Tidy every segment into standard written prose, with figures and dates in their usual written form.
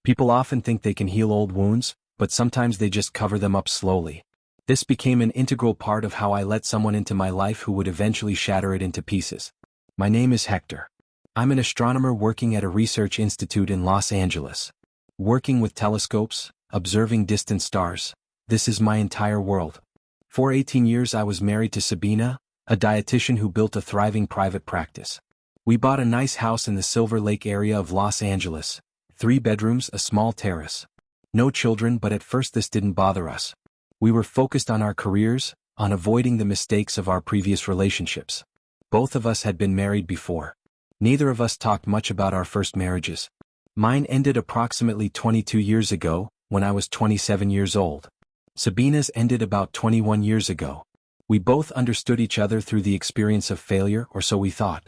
People often think they can heal old wounds, but sometimes they just cover them up slowly. This became an integral part of how I let someone into my life who would eventually shatter it into pieces. My name is Hector. I'm an astronomer working at a research institute in Los Angeles. Working with telescopes, observing distant stars, this is my entire world. For 18 years I was married to Sabina, a dietitian who built a thriving private practice. We bought a nice house in the Silver Lake area of Los Angeles, 3 bedrooms, a small terrace. No children, but at first this didn't bother us. We were focused on our careers, on avoiding the mistakes of our previous relationships. Both of us had been married before. Neither of us talked much about our first marriages. Mine ended approximately 22 years ago, when I was 27 years old. Sabina's ended about 21 years ago. We both understood each other through the experience of failure, or so we thought.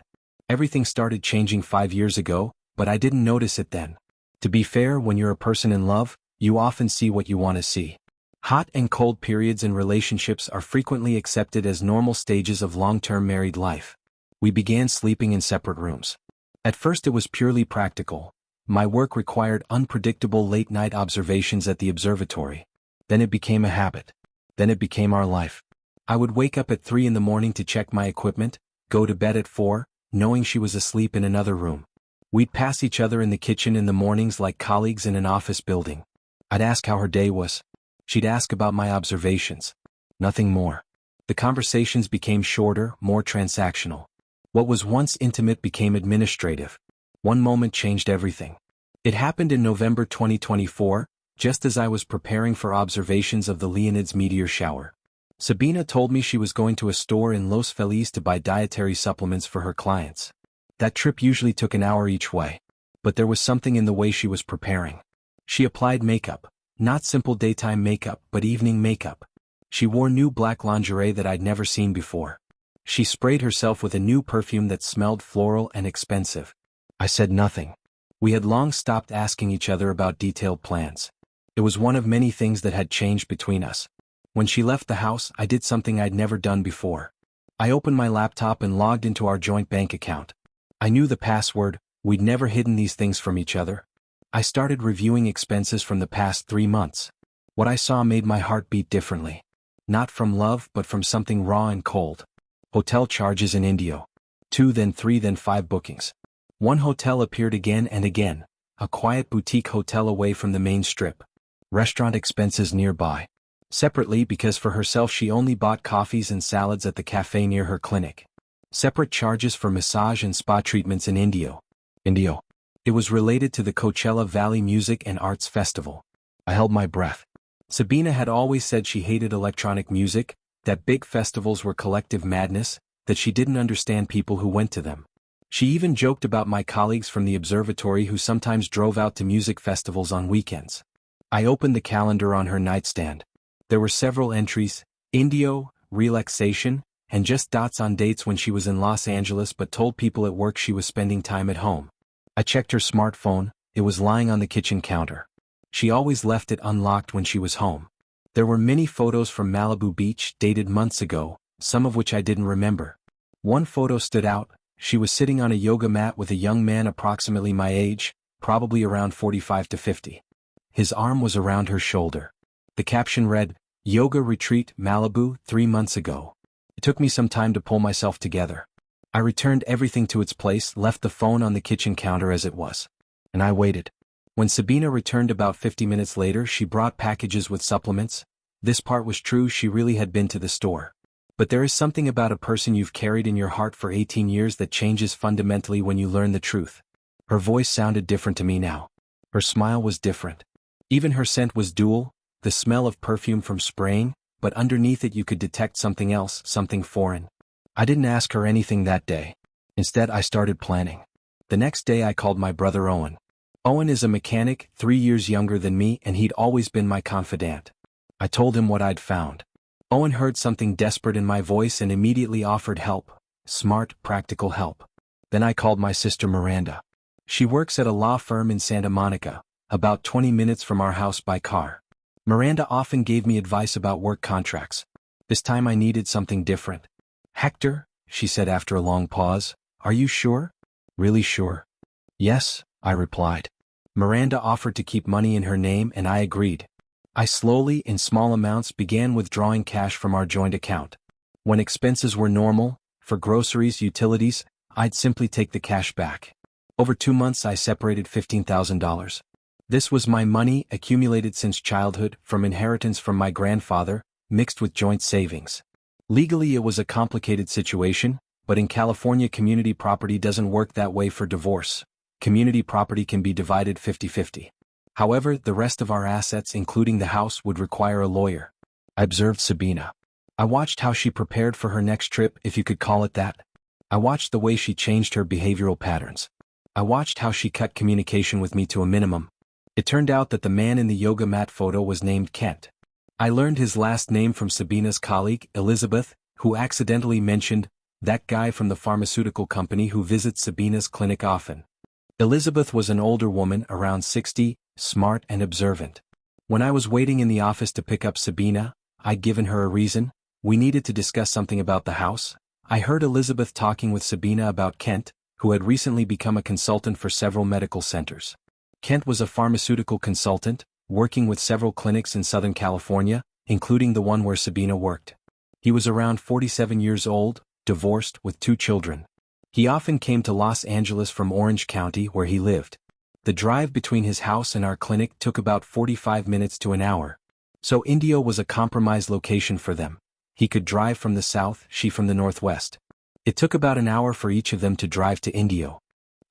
Everything started changing 5 years ago, but I didn't notice it then. To be fair, when you're a person in love, you often see what you want to see. Hot and cold periods in relationships are frequently accepted as normal stages of long-term married life. We began sleeping in separate rooms. At first it was purely practical. My work required unpredictable late-night observations at the observatory. Then it became a habit. Then it became our life. I would wake up at 3 in the morning to check my equipment, go to bed at 4, knowing she was asleep in another room. We'd pass each other in the kitchen in the mornings like colleagues in an office building. I'd ask how her day was. She'd ask about my observations. Nothing more. The conversations became shorter, more transactional. What was once intimate became administrative. One moment changed everything. It happened in November 2024, just as I was preparing for observations of the Leonids meteor shower. Sabina told me she was going to a store in Los Feliz to buy dietary supplements for her clients. That trip usually took an hour each way. But there was something in the way she was preparing. She applied makeup. Not simple daytime makeup, but evening makeup. She wore new black lingerie that I'd never seen before. She sprayed herself with a new perfume that smelled floral and expensive. I said nothing. We had long stopped asking each other about detailed plans. It was one of many things that had changed between us. When she left the house, I did something I'd never done before. I opened my laptop and logged into our joint bank account. I knew the password. We'd never hidden these things from each other. I started reviewing expenses from the past 3 months. What I saw made my heart beat differently. Not from love, but from something raw and cold. Hotel charges in Indio. 2, then 3, then 5 bookings. One hotel appeared again and again, a quiet boutique hotel away from the main strip. Restaurant expenses nearby. Separately, because for herself she only bought coffees and salads at the cafe near her clinic. Separate charges for massage and spa treatments in Indio. It was related to the Coachella Valley Music and Arts Festival. I held my breath. Sabina had always said she hated electronic music, that big festivals were collective madness, that she didn't understand people who went to them. She even joked about my colleagues from the observatory who sometimes drove out to music festivals on weekends. I opened the calendar on her nightstand. There were several entries: Indio, relaxation, and just dots on dates when she was in Los Angeles but told people at work she was spending time at home. I checked her smartphone. It was lying on the kitchen counter. She always left it unlocked when she was home. There were many photos from Malibu Beach dated months ago, some of which I didn't remember. One photo stood out. She was sitting on a yoga mat with a young man approximately my age, probably around 45 to 50. His arm was around her shoulder. The caption read, "Yoga Retreat, Malibu, 3 months ago." It took me some time to pull myself together. I returned everything to its place, left the phone on the kitchen counter as it was. And I waited. When Sabina returned about 50 minutes later, she brought packages with supplements. This part was true, she really had been to the store. But there is something about a person you've carried in your heart for 18 years that changes fundamentally when you learn the truth. Her voice sounded different to me now. Her smile was different. Even her scent was dual, the smell of perfume from spraying, but underneath it you could detect something else, something foreign. I didn't ask her anything that day. Instead, I started planning. The next day I called my brother Owen. Owen is a mechanic, 3 years younger than me, and he'd always been my confidant. I told him what I'd found. Owen heard something desperate in my voice and immediately offered help. Smart, practical help. Then I called my sister Miranda. She works at a law firm in Santa Monica, about 20 minutes from our house by car. Miranda often gave me advice about work contracts. This time I needed something different. "Hector," she said after a long pause, "are you sure? Really sure?" "Yes," I replied. Miranda offered to keep money in her name and I agreed. I slowly, in small amounts, began withdrawing cash from our joint account. When expenses were normal, for groceries, utilities, I'd simply take the cash back. Over 2 months I separated $15,000. This was my money accumulated since childhood, from inheritance from my grandfather, mixed with joint savings. Legally it was a complicated situation, but in California community property doesn't work that way for divorce. Community property can be divided 50-50. However, the rest of our assets, including the house, would require a lawyer. I observed Sabina. I watched how she prepared for her next trip, if you could call it that. I watched the way she changed her behavioral patterns. I watched how she cut communication with me to a minimum. It turned out that the man in the yoga mat photo was named Kent. I learned his last name from Sabina's colleague, Elizabeth, who accidentally mentioned that guy from the pharmaceutical company who visits Sabina's clinic often. Elizabeth was an older woman, around 60, smart and observant. When I was waiting in the office to pick up Sabina, I'd given her a reason. We needed to discuss something about the house. I heard Elizabeth talking with Sabina about Kent, who had recently become a consultant for several medical centers. Kent was a pharmaceutical consultant, working with several clinics in Southern California, including the one where Sabina worked. He was around 47 years old, divorced, with 2 children. He often came to Los Angeles from Orange County, where he lived. The drive between his house and our clinic took about 45 minutes to an hour. So Indio was a compromised location for them. He could drive from the south, she from the northwest. It took about an hour for each of them to drive to Indio.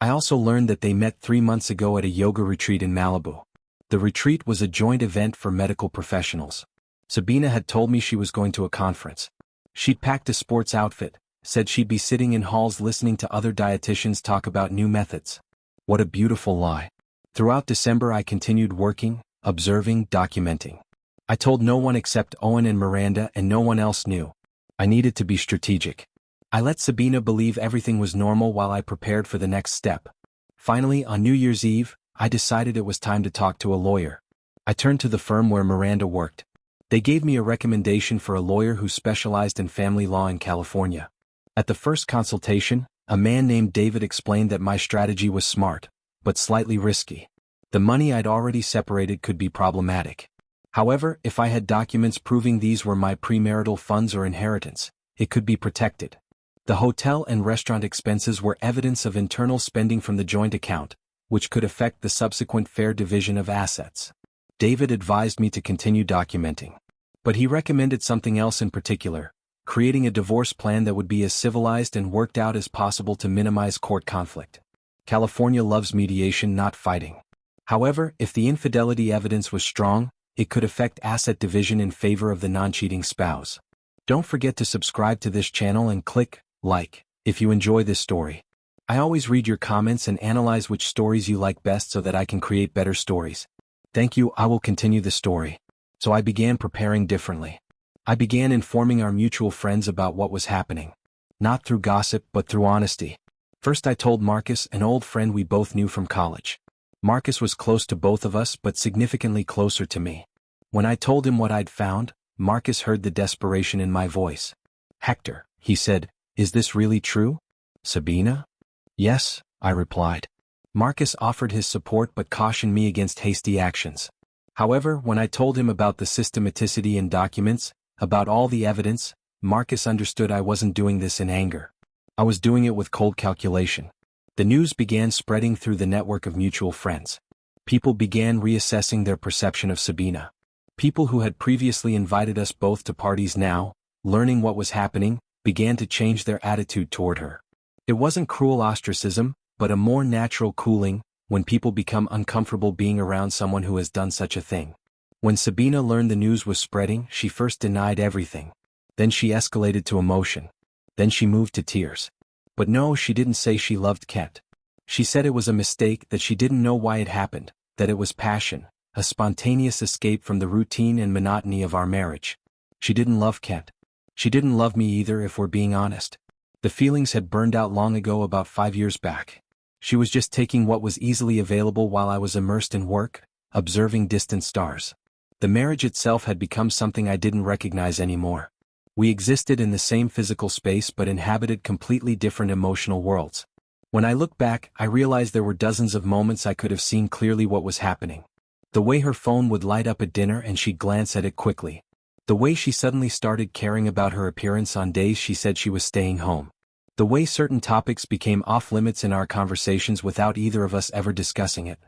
I also learned that they met 3 months ago at a yoga retreat in Malibu. The retreat was a joint event for medical professionals. Sabina had told me she was going to a conference. She'd packed a sports outfit, said she'd be sitting in halls listening to other dietitians talk about new methods. What a beautiful lie. Throughout December I continued working, observing, documenting. I told no one except Owen and Miranda, and no one else knew. I needed to be strategic. I let Sabina believe everything was normal while I prepared for the next step. Finally, on New Year's Eve, I decided it was time to talk to a lawyer. I turned to the firm where Miranda worked. They gave me a recommendation for a lawyer who specialized in family law in California. At the first consultation, a man named David explained that my strategy was smart, but slightly risky. The money I'd already separated could be problematic. However, if I had documents proving these were my premarital funds or inheritance, it could be protected. The hotel and restaurant expenses were evidence of internal spending from the joint account, which could affect the subsequent fair division of assets. David advised me to continue documenting. But he recommended something else in particular: creating a divorce plan that would be as civilized and worked out as possible to minimize court conflict. California loves mediation, not fighting. However, if the infidelity evidence was strong, it could affect asset division in favor of the non-cheating spouse. Don't forget to subscribe to this channel and click like if you enjoy this story. I always read your comments and analyze which stories you like best so that I can create better stories. Thank you. I will continue the story. So I began preparing differently. I began informing our mutual friends about what was happening. Not through gossip, but through honesty. First I told Marcus, an old friend we both knew from college. Marcus was close to both of us, but significantly closer to me. When I told him what I'd found, Marcus heard the desperation in my voice. "Hector," he said, "is this really true?" "Sabina?" "Yes," I replied. Marcus offered his support but cautioned me against hasty actions. However, when I told him about the systematicity in documents, about all the evidence, Marcus understood I wasn't doing this in anger. I was doing it with cold calculation. The news began spreading through the network of mutual friends. People began reassessing their perception of Sabina. People who had previously invited us both to parties now, learning what was happening, began to change their attitude toward her. It wasn't cruel ostracism, but a more natural cooling, when people become uncomfortable being around someone who has done such a thing. When Sabina learned the news was spreading, she first denied everything. Then she escalated to emotion. Then she moved to tears. But no, she didn't say she loved Kent. She said it was a mistake, that she didn't know why it happened, that it was passion, a spontaneous escape from the routine and monotony of our marriage. She didn't love Kent. She didn't love me either, if we're being honest. The feelings had burned out long ago, about 5 years back. She was just taking what was easily available while I was immersed in work, observing distant stars. The marriage itself had become something I didn't recognize anymore. We existed in the same physical space but inhabited completely different emotional worlds. When I look back, I realize there were dozens of moments I could have seen clearly what was happening. The way her phone would light up at dinner and she'd glance at it quickly. The way she suddenly started caring about her appearance on days she said she was staying home. The way certain topics became off-limits in our conversations without either of us ever discussing it.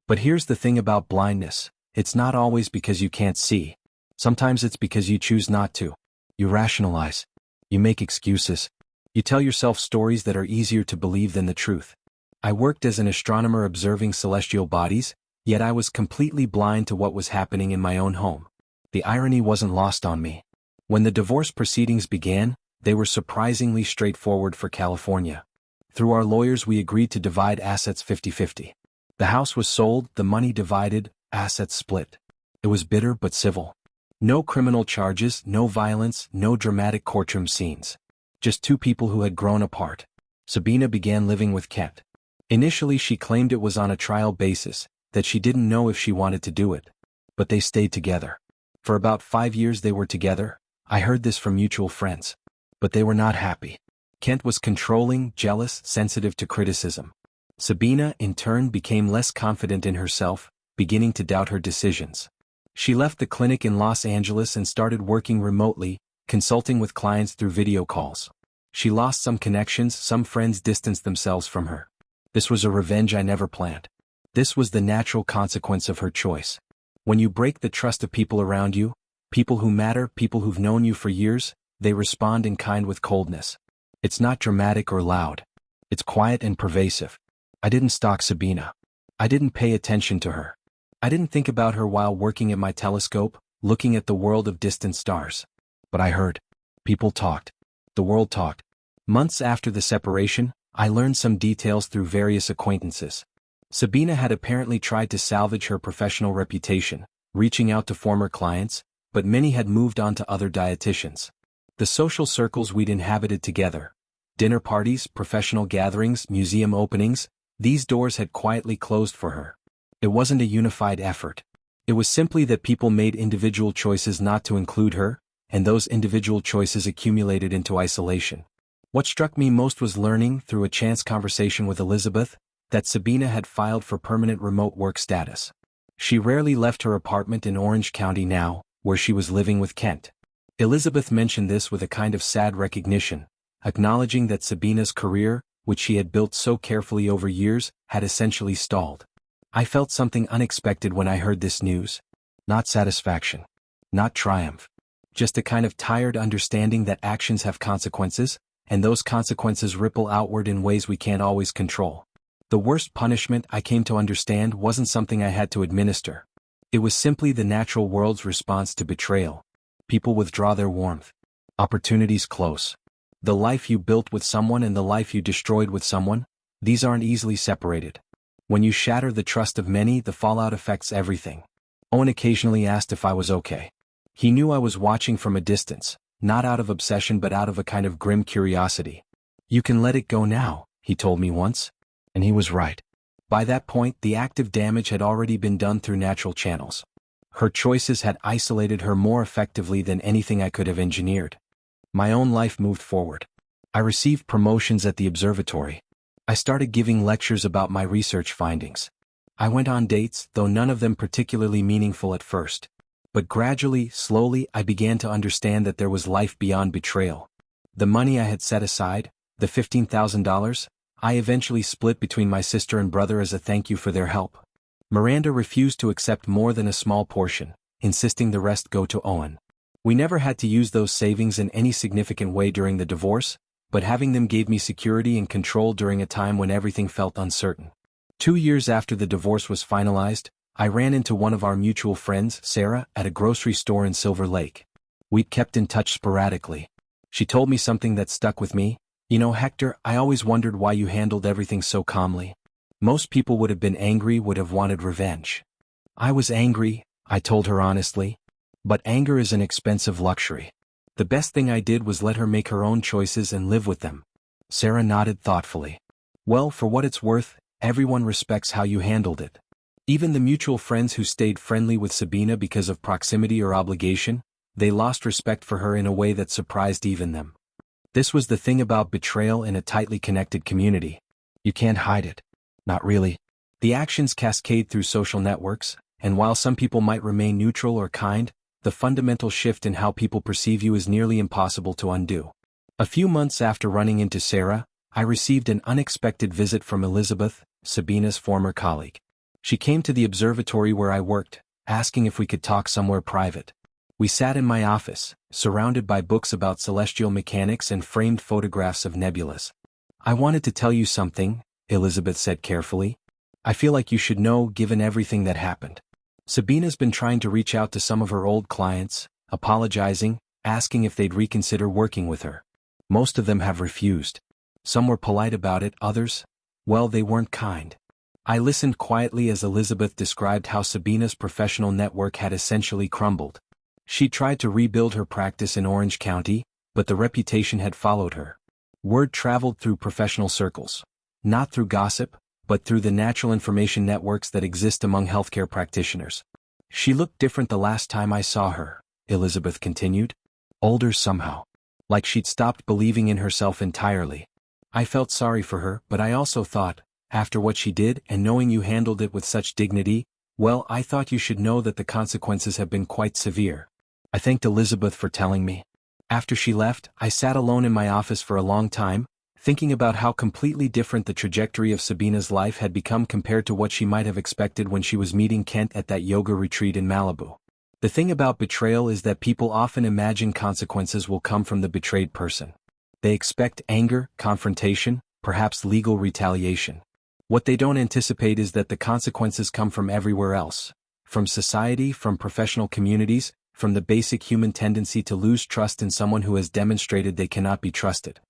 But here's the thing about blindness. It's not always because you can't see. Sometimes it's because you choose not to. You rationalize. You make excuses. You tell yourself stories that are easier to believe than the truth. I worked as an astronomer observing celestial bodies, yet I was completely blind to what was happening in my own home. The irony wasn't lost on me. When the divorce proceedings began, they were surprisingly straightforward for California. Through our lawyers we agreed to divide assets 50-50. The house was sold, the money divided, assets split. It was bitter but civil. No criminal charges, no violence, no dramatic courtroom scenes. Just two people who had grown apart. Sabina began living with Kent. Initially she claimed it was on a trial basis, that she didn't know if she wanted to do it. But they stayed together. For about 5 years they were together. I heard this from mutual friends. But they were not happy. Kent was controlling, jealous, sensitive to criticism. Sabina, in turn, became less confident in herself, beginning to doubt her decisions. She left the clinic in Los Angeles and started working remotely, consulting with clients through video calls. She lost some connections, some friends distanced themselves from her. This was a revenge I never planned. This was the natural consequence of her choice. When you break the trust of people around you, people who matter, people who've known you for years, they respond in kind with coldness. It's not dramatic or loud. It's quiet and pervasive. I didn't stalk Sabina. I didn't pay attention to her. I didn't think about her while working at my telescope, looking at the world of distant stars. But I heard. People talked. The world talked. Months after the separation, I learned some details through various acquaintances. Sabina had apparently tried to salvage her professional reputation, reaching out to former clients, but many had moved on to other dietitians. The social circles we'd inhabited together, dinner parties, professional gatherings, museum openings, these doors had quietly closed for her. It wasn't a unified effort. It was simply that people made individual choices not to include her, and those individual choices accumulated into isolation. What struck me most was learning, through a chance conversation with Elizabeth, that Sabina had filed for permanent remote work status. She rarely left her apartment in Orange County now, where she was living with Kent. Elizabeth mentioned this with a kind of sad recognition, acknowledging that Sabina's career, which she had built so carefully over years, had essentially stalled. I felt something unexpected when I heard this news. Not satisfaction. Not triumph. Just a kind of tired understanding that actions have consequences, and those consequences ripple outward in ways we can't always control. The worst punishment, I came to understand, wasn't something I had to administer. It was simply the natural world's response to betrayal. People withdraw their warmth. Opportunities close. The life you built with someone and the life you destroyed with someone, these aren't easily separated. When you shatter the trust of many, the fallout affects everything. Owen occasionally asked if I was okay. He knew I was watching from a distance, not out of obsession but out of a kind of grim curiosity. "You can let it go now," he told me once. And he was right. By that point, the active damage had already been done through natural channels. Her choices had isolated her more effectively than anything I could have engineered. My own life moved forward. I received promotions at the observatory. I started giving lectures about my research findings. I went on dates, though none of them particularly meaningful at first. But gradually, slowly, I began to understand that there was life beyond betrayal. The money I had set aside, the $15,000, I eventually split between my sister and brother as a thank you for their help. Miranda refused to accept more than a small portion, insisting the rest go to Owen. We never had to use those savings in any significant way during the divorce, but having them gave me security and control during a time when everything felt uncertain. 2 years after the divorce was finalized, I ran into one of our mutual friends, Sarah, at a grocery store in Silver Lake. We'd kept in touch sporadically. She told me something that stuck with me. "You know, Hector, I always wondered why you handled everything so calmly. Most people would have been angry, would have wanted revenge." I was angry, I told her honestly. But anger is an expensive luxury. The best thing I did was let her make her own choices and live with them. Sarah nodded thoughtfully. "Well, for what it's worth, everyone respects how you handled it. Even the mutual friends who stayed friendly with Sabina because of proximity or obligation, they lost respect for her in a way that surprised even them." This was the thing about betrayal in a tightly connected community. You can't hide it. Not really. The actions cascade through social networks, and while some people might remain neutral or kind, the fundamental shift in how people perceive you is nearly impossible to undo. A few months after running into Sarah, I received an unexpected visit from Elizabeth, Sabina's former colleague. She came to the observatory where I worked, asking if we could talk somewhere private. We sat in my office, surrounded by books about celestial mechanics and framed photographs of nebulas. I wanted to tell you something, Elizabeth said carefully. I feel like you should know given everything that happened. Sabina's been trying to reach out to some of her old clients, apologizing, asking if they'd reconsider working with her. Most of them have refused. Some were polite about it, others, well, they weren't kind. I listened quietly as Elizabeth described how Sabina's professional network had essentially crumbled. She tried to rebuild her practice in Orange County, but the reputation had followed her. Word traveled through professional circles. Not through gossip, but through the natural information networks that exist among healthcare practitioners. She looked different the last time I saw her, Elizabeth continued. Older somehow. Like she'd stopped believing in herself entirely. I felt sorry for her, but I also thought, after what she did and knowing you handled it with such dignity, well, I thought you should know that the consequences have been quite severe. I thanked Elizabeth for telling me. After she left, I sat alone in my office for a long time, thinking about how completely different the trajectory of Sabina's life had become compared to what she might have expected when she was meeting Kent at that yoga retreat in Malibu. The thing about betrayal is that people often imagine consequences will come from the betrayed person. They expect anger, confrontation, perhaps legal retaliation. What they don't anticipate is that the consequences come from everywhere else. From society, from professional communities, from the basic human tendency to lose trust in someone who has demonstrated they cannot be trusted.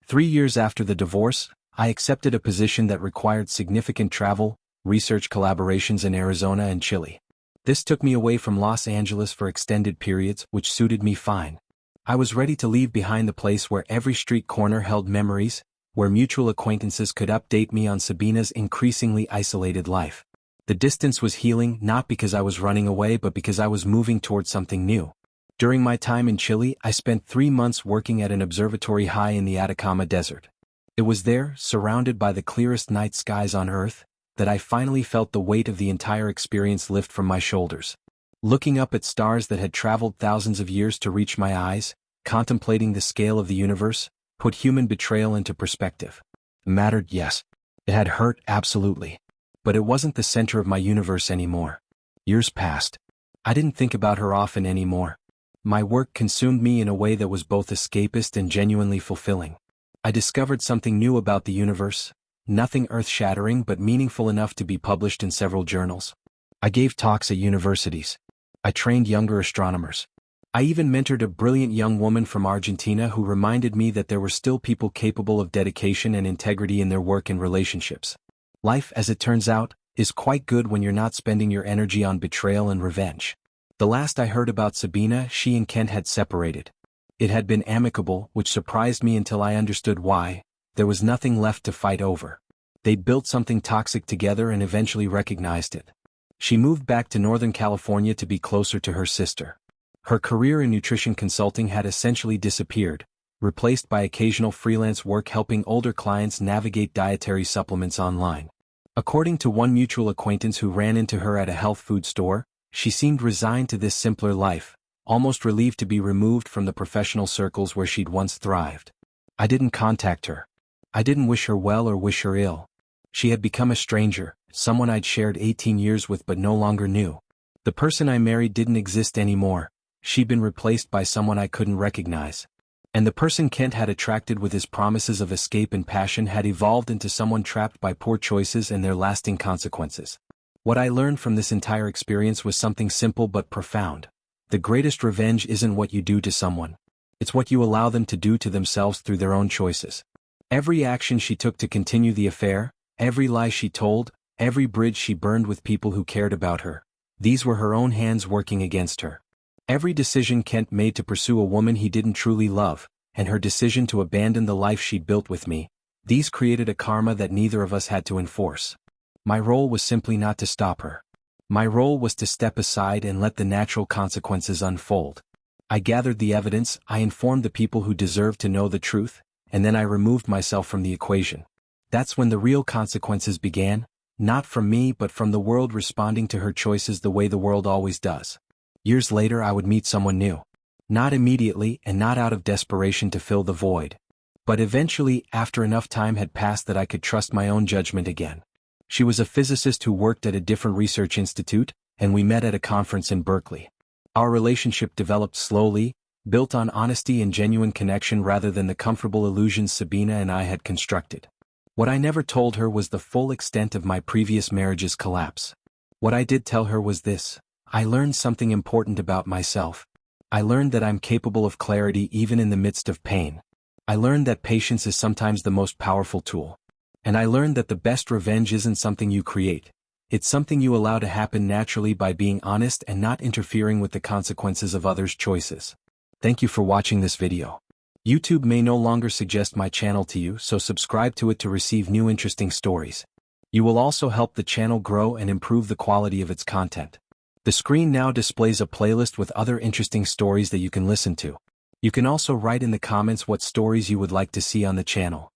3 years after the divorce, I accepted a position that required significant travel, research collaborations in Arizona and Chile. This took me away from Los Angeles for extended periods, which suited me fine. I was ready to leave behind the place where every street corner held memories, where mutual acquaintances could update me on Sabina's increasingly isolated life. The distance was healing not because I was running away but because I was moving toward something new. During my time in Chile, I spent 3 months working at an observatory high in the Atacama Desert. It was there, surrounded by the clearest night skies on Earth, that I finally felt the weight of the entire experience lift from my shoulders. Looking up at stars that had traveled thousands of years to reach my eyes, contemplating the scale of the universe, put human betrayal into perspective. It mattered, yes. It had hurt, absolutely. But it wasn't the center of my universe anymore. Years passed. I didn't think about her often anymore. My work consumed me in a way that was both escapist and genuinely fulfilling. I discovered something new about the universe, nothing earth-shattering but meaningful enough to be published in several journals. I gave talks at universities. I trained younger astronomers. I even mentored a brilliant young woman from Argentina who reminded me that there were still people capable of dedication and integrity in their work and relationships. Life, as it turns out, is quite good when you're not spending your energy on betrayal and revenge. The last I heard about Sabina, she and Kent had separated. It had been amicable, which surprised me until I understood why. There was nothing left to fight over. They'd built something toxic together and eventually recognized it. She moved back to Northern California to be closer to her sister. Her career in nutrition consulting had essentially disappeared, replaced by occasional freelance work helping older clients navigate dietary supplements online. According to one mutual acquaintance who ran into her at a health food store, she seemed resigned to this simpler life, almost relieved to be removed from the professional circles where she'd once thrived. I didn't contact her. I didn't wish her well or wish her ill. She had become a stranger, someone I'd shared 18 years with but no longer knew. The person I married didn't exist anymore. She'd been replaced by someone I couldn't recognize. And the person Kent had attracted with his promises of escape and passion had evolved into someone trapped by poor choices and their lasting consequences. What I learned from this entire experience was something simple but profound. The greatest revenge isn't what you do to someone. It's what you allow them to do to themselves through their own choices. Every action she took to continue the affair, every lie she told, every bridge she burned with people who cared about her, these were her own hands working against her. Every decision Kent made to pursue a woman he didn't truly love, and her decision to abandon the life she'd built with me, these created a karma that neither of us had to enforce. My role was simply not to stop her. My role was to step aside and let the natural consequences unfold. I gathered the evidence, I informed the people who deserved to know the truth, and then I removed myself from the equation. That's when the real consequences began, not from me but from the world responding to her choices the way the world always does. Years later I would meet someone new. Not immediately and not out of desperation to fill the void. But eventually, after enough time had passed that I could trust my own judgment again. She was a physicist who worked at a different research institute, and we met at a conference in Berkeley. Our relationship developed slowly, built on honesty and genuine connection rather than the comfortable illusions Sabina and I had constructed. What I never told her was the full extent of my previous marriage's collapse. What I did tell her was this: I learned something important about myself. I learned that I'm capable of clarity even in the midst of pain. I learned that patience is sometimes the most powerful tool. And I learned that the best revenge isn't something you create. It's something you allow to happen naturally by being honest and not interfering with the consequences of others' choices. Thank you for watching this video. YouTube may no longer suggest my channel to you, so subscribe to it to receive new interesting stories. You will also help the channel grow and improve the quality of its content. The screen now displays a playlist with other interesting stories that you can listen to. You can also write in the comments what stories you would like to see on the channel.